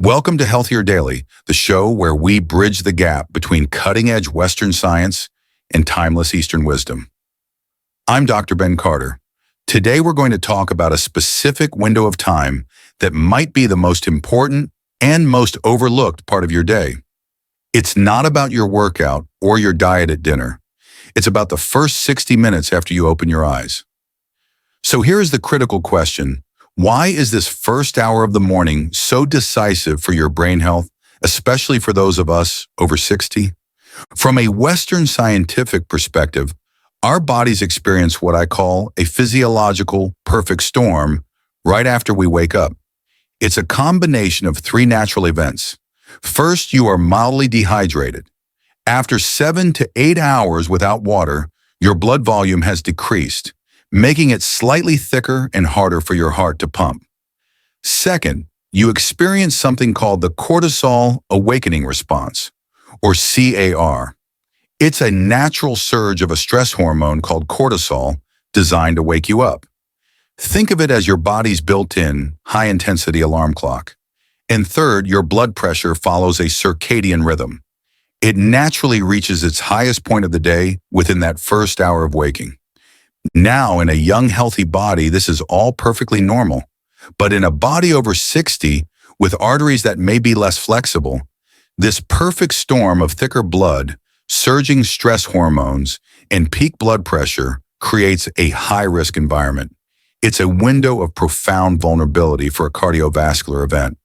Welcome to Healthier Daily, the show where we bridge the gap between cutting-edge Western science and timeless Eastern wisdom. I'm Dr. Ben Carter. Today we're going to talk about a specific window of time that might be the most important and most overlooked part of your day. It's not about your workout or your diet at dinner. It's about the first 60 minutes after you open your eyes. So here is the critical question. Why is this first hour of the morning so decisive for your brain health, especially for those of us over 60? From a Western scientific perspective, our bodies experience what I call a physiological perfect storm right after we wake up. It's a combination of three natural events. First, you are mildly dehydrated. After 7 to 8 hours without water, your blood volume has decreased, making it slightly thicker and harder for your heart to pump. Second, you experience something called the cortisol awakening response, or CAR. It's a natural surge of a stress hormone called cortisol designed to wake you up. Think of it as your body's built-in, high-intensity alarm clock. And third, your blood pressure follows a circadian rhythm. It naturally reaches its highest point of the day within that first hour of waking. Now, in a young, healthy body, this is all perfectly normal. But in a body over 60, with arteries that may be less flexible, this perfect storm of thicker blood, surging stress hormones, and peak blood pressure creates a high-risk environment. It's a window of profound vulnerability for a cardiovascular event,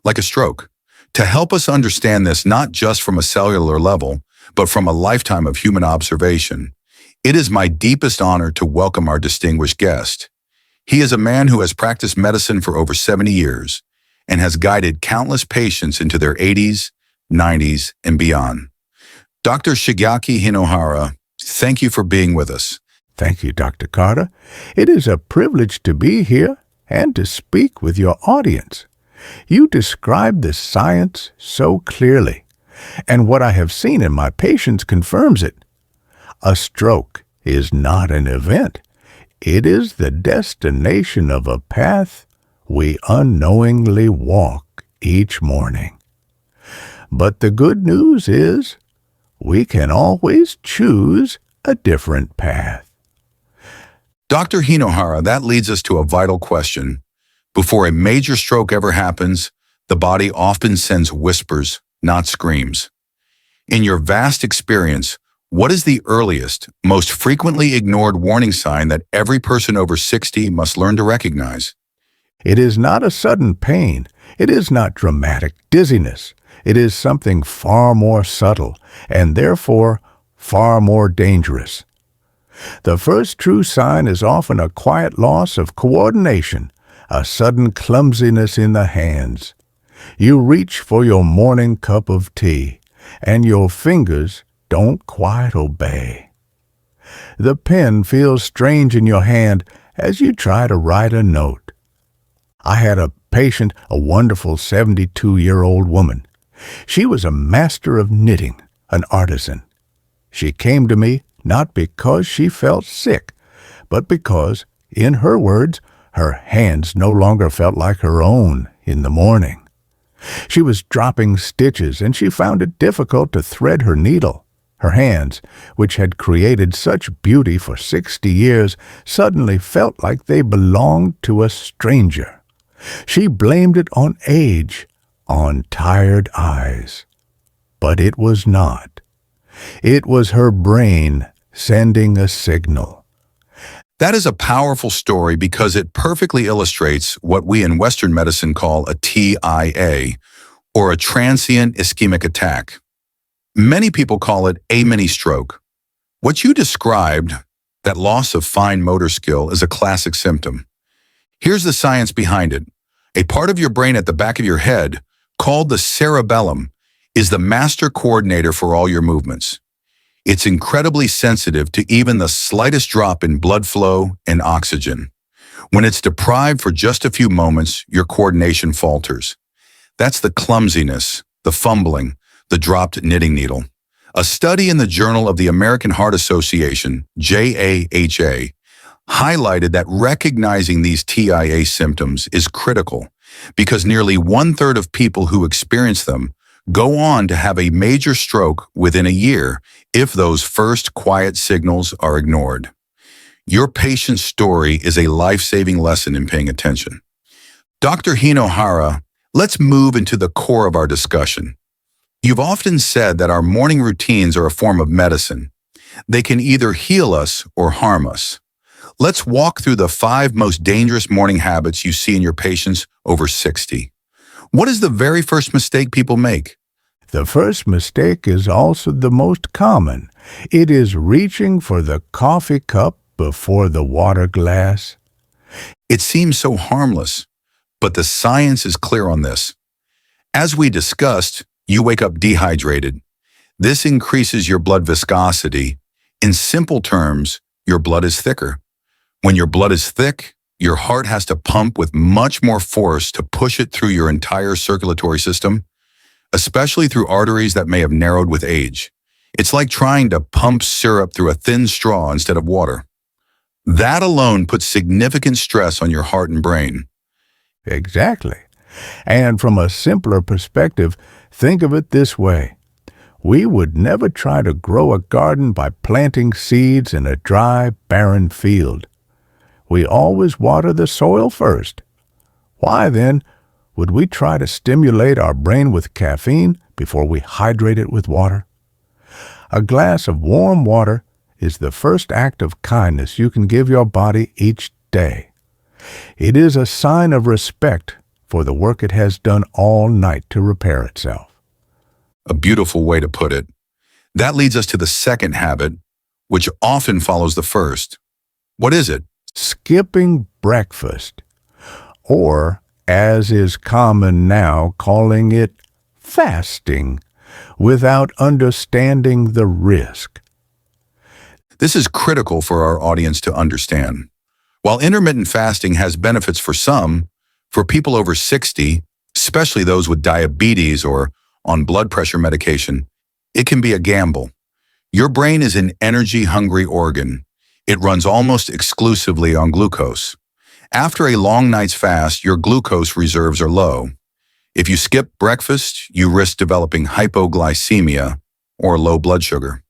like a stroke. To help us understand this not just from a cellular level, but from a lifetime of human observation, it is my deepest honor to welcome our distinguished guest. He is a man who has practiced medicine for over 70 years and has guided countless patients into their 80s, 90s, and beyond. Dr. Shigeaki Hinohara, thank you for being with us. Thank you, Dr. Carter. It is a privilege to be here and to speak with your audience. You describe the science so clearly, and what I have seen in my patients confirms it. A stroke is not an event. It is the destination of a path we unknowingly walk each morning. But the good news is we can always choose a different path. Dr. Hinohara, that leads us to a vital question. Before a major stroke ever happens, the body often sends whispers, not screams. In your vast experience, what is the earliest, most frequently ignored warning sign that every person over 60 must learn to recognize? It is not a sudden pain. It is not dramatic dizziness. It is something far more subtle and therefore far more dangerous. The first true sign is often a quiet loss of coordination, a sudden clumsiness in the hands. You reach for your morning cup of tea, and your fingers don't quite obey. The pen feels strange in your hand as you try to write a note. I had a patient, a wonderful 72-year-old woman. She was a master of knitting, an artisan. She came to me not because she felt sick, but because, in her words, her hands no longer felt like her own in the morning. She was dropping stitches, and she found it difficult to thread her needle. Her hands, which had created such beauty for 60 years, suddenly felt like they belonged to a stranger. She blamed it on age, on tired eyes. But it was not. It was her brain sending a signal. That is a powerful story because it perfectly illustrates what we in Western medicine call a TIA, or a transient ischemic attack. Many people call it a mini stroke. What you described, that loss of fine motor skill, is a classic symptom. Here's the science behind it. A part of your brain at the back of your head, called the cerebellum, is the master coordinator for all your movements. It's incredibly sensitive to even the slightest drop in blood flow and oxygen. When it's deprived for just a few moments, your coordination falters. That's the clumsiness, the fumbling, the dropped knitting needle. A study in the Journal of the American Heart Association, JAHA, highlighted that recognizing these TIA symptoms is critical because nearly one-third of people who experience them go on to have a major stroke within a year if those first quiet signals are ignored. Your patient's story is a life-saving lesson in paying attention. Dr. Hinohara, let's move into the core of our discussion. You've often said that our morning routines are a form of medicine. They can either heal us or harm us. Let's walk through the 5 most dangerous morning habits you see in your patients over 60. What is the very first mistake people make? The first mistake is also the most common. It is reaching for the coffee cup before the water glass. It seems so harmless, but the science is clear on this. As we discussed, you wake up dehydrated. This increases your blood viscosity. In simple terms, your blood is thicker. When your blood is thick, your heart has to pump with much more force to push it through your entire circulatory system, especially through arteries that may have narrowed with age. It's like trying to pump syrup through a thin straw instead of water. That alone puts significant stress on your heart and brain. Exactly. And from a simpler perspective, think of it this way. We would never try to grow a garden by planting seeds in a dry, barren field. We always water the soil first. Why, then, would we try to stimulate our brain with caffeine before we hydrate it with water? A glass of warm water is the first act of kindness you can give your body each day. It is a sign of respect for the work it has done all night to repair itself. A beautiful way to put it. That leads us to the second habit, which often follows the first. What is it? Skipping breakfast, or, as is common now, calling it fasting, without understanding the risk. This is critical for our audience to understand. While intermittent fasting has benefits for some, for people over 60, especially those with diabetes or on blood pressure medication, it can be a gamble. Your brain is an energy-hungry organ. It runs almost exclusively on glucose. After a long night's fast, your glucose reserves are low. If you skip breakfast, you risk developing hypoglycemia or low blood sugar.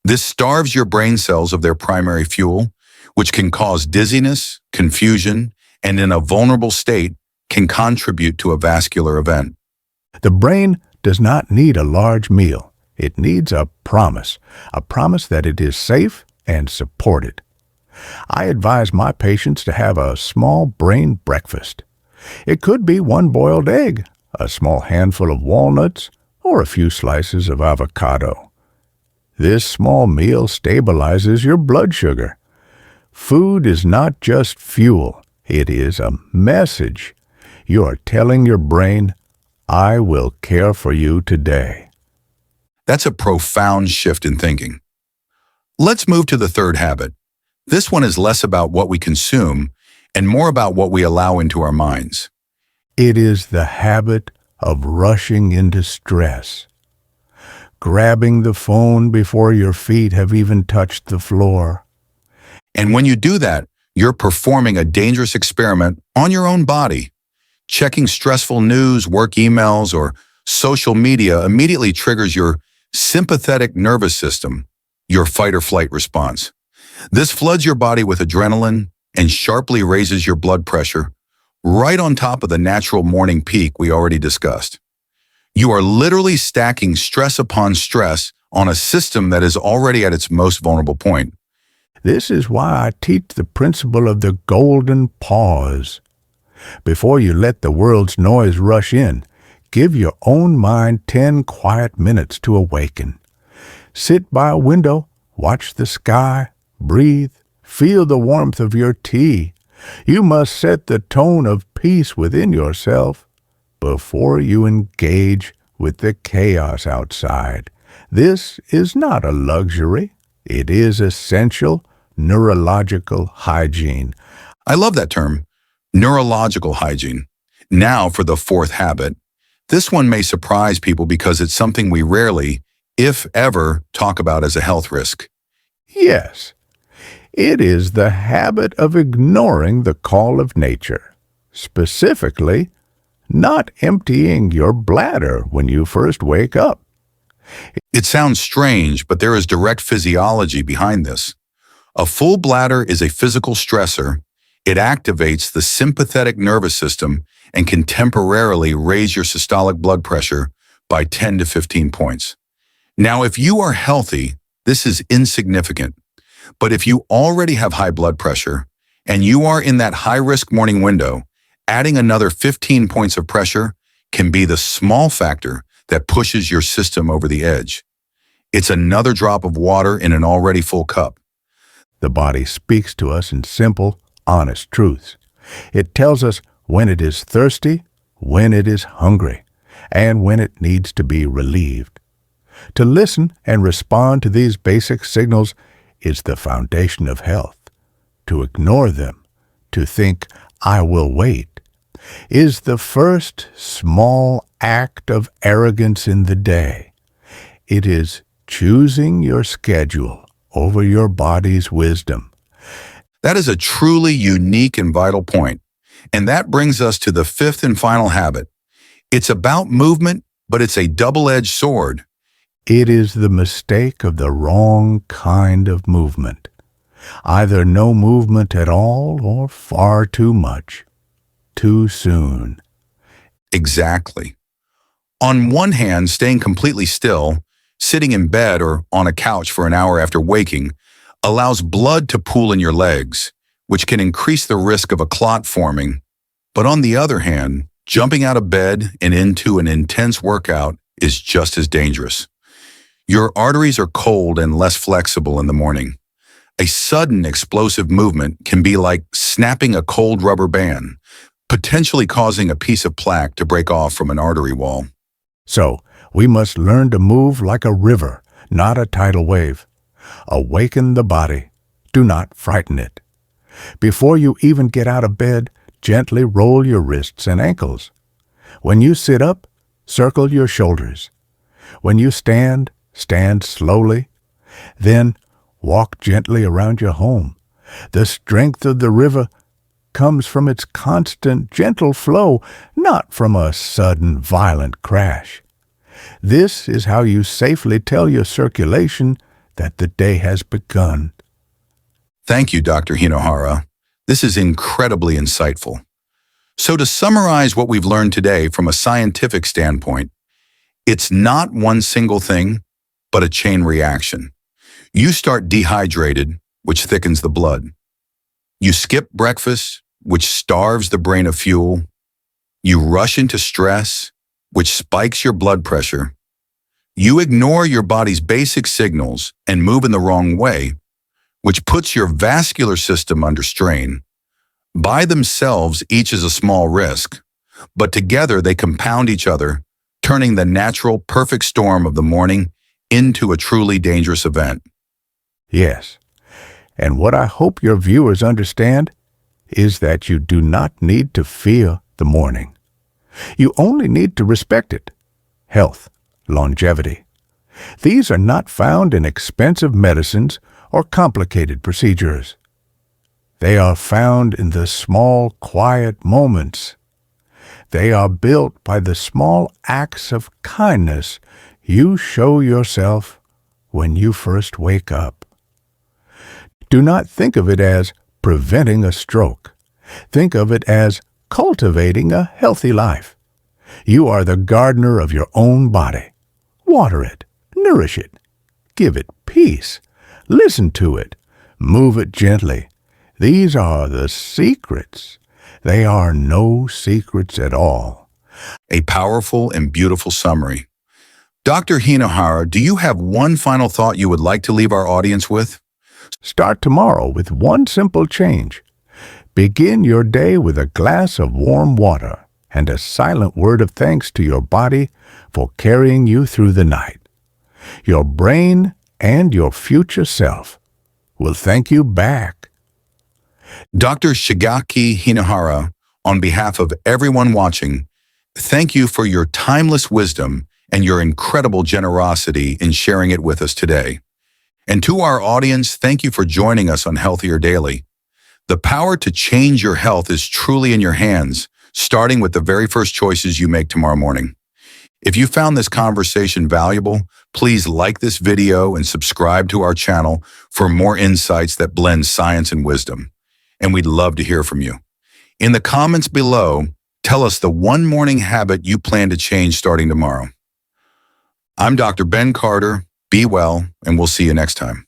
This starves your brain cells of their primary fuel, which can cause dizziness, confusion, and in a vulnerable state can contribute to a vascular event. The brain does not need a large meal. It needs a promise that it is safe and supported. I advise my patients to have a small brain breakfast. It could be one boiled egg, a small handful of walnuts, or a few slices of avocado. This small meal stabilizes your blood sugar. Food is not just fuel, it is a message. You are telling your brain, I will care for you today. That's a profound shift in thinking. Let's move to the third habit. This one is less about what we consume and more about what we allow into our minds. It is the habit of rushing into stress. Grabbing the phone before your feet have even touched the floor. And when you do that, you're performing a dangerous experiment on your own body. Checking stressful news, work emails, or social media immediately triggers your sympathetic nervous system, your fight or flight response. This floods your body with adrenaline and sharply raises your blood pressure, right on top of the natural morning peak we already discussed. You are literally stacking stress upon stress on a system that is already at its most vulnerable point. This is why I teach the principle of the golden pause. Before you let the world's noise rush in, give your own mind 10 quiet minutes to awaken. Sit by a window, watch the sky, breathe, feel the warmth of your tea. You must set the tone of peace within yourself before you engage with the chaos outside. This is not a luxury. It is essential neurological hygiene. I love that term, neurological hygiene. Now for the fourth habit. This one may surprise people because it's something we rarely, if ever, talk about as a health risk. Yes, it is the habit of ignoring the call of nature, specifically not emptying your bladder when you first wake up. It sounds strange, but there is direct physiology behind this. A full bladder is a physical stressor. It activates the sympathetic nervous system and can temporarily raise your systolic blood pressure by 10 to 15 points. Now, if you are healthy, this is insignificant. But if you already have high blood pressure and you are in that high-risk morning window, adding another 15 points of pressure can be the small factor that pushes your system over the edge. It's another drop of water in an already full cup. The body speaks to us in simple, honest truths. It tells us when it is thirsty, when it is hungry, and when it needs to be relieved. To listen and respond to these basic signals is the foundation of health. To ignore them, to think, "I will wait," is the first small act of arrogance in the day. It is choosing your schedule over your body's wisdom. That is a truly unique and vital point. And that brings us to the fifth and final habit. It's about movement, but it's a double-edged sword. It is the mistake of the wrong kind of movement. Either no movement at all or far too much, too soon. Exactly. On one hand, staying completely still, sitting in bed or on a couch for an hour after waking, allows blood to pool in your legs, which can increase the risk of a clot forming. But on the other hand, jumping out of bed and into an intense workout is just as dangerous. Your arteries are cold and less flexible in the morning. A sudden explosive movement can be like snapping a cold rubber band, potentially causing a piece of plaque to break off from an artery wall. So, we must learn to move like a river, not a tidal wave. Awaken the body. Do not frighten it. Before you even get out of bed, gently roll your wrists and ankles. When you sit up, circle your shoulders. When you stand, stand slowly. Then, walk gently around your home. The strength of the river comes from its constant, gentle flow, not from a sudden, violent crash. This is how you safely tell your circulation that the day has begun. Thank you, Dr. Hinohara. This is incredibly insightful. So to summarize what we've learned today from a scientific standpoint, it's not one single thing, but a chain reaction. You start dehydrated, which thickens the blood. You skip breakfast, which starves the brain of fuel. You rush into stress, which spikes your blood pressure. You ignore your body's basic signals and move in the wrong way, which puts your vascular system under strain. By themselves, each is a small risk, but together they compound each other, turning the natural, perfect storm of the morning into a truly dangerous event. Yes, and what I hope your viewers understand is that you do not need to fear the morning. You only need to respect it. Health, longevity. These are not found in expensive medicines or complicated procedures. They are found in the small, quiet moments. They are built by the small acts of kindness you show yourself when you first wake up. Do not think of it as preventing a stroke. Think of it as cultivating a healthy life. You are the gardener of your own body. Water it, nourish it, give it peace, listen to it, move it gently. These are the secrets. They are no secrets at all. A powerful and beautiful summary. Dr. Hinohara, do you have one final thought you would like to leave our audience with? Start tomorrow with one simple change. Begin your day with a glass of warm water and a silent word of thanks to your body for carrying you through the night. Your brain and your future self will thank you back. Dr. Shigaki Hinohara, on behalf of everyone watching, thank you for your timeless wisdom and your incredible generosity in sharing it with us today. And to our audience, thank you for joining us on Healthier Daily. The power to change your health is truly in your hands, starting with the very first choices you make tomorrow morning. If you found this conversation valuable, please like this video and subscribe to our channel for more insights that blend science and wisdom. And we'd love to hear from you. In the comments below, tell us the one morning habit you plan to change starting tomorrow. I'm Dr. Ben Carter. Be well, and we'll see you next time.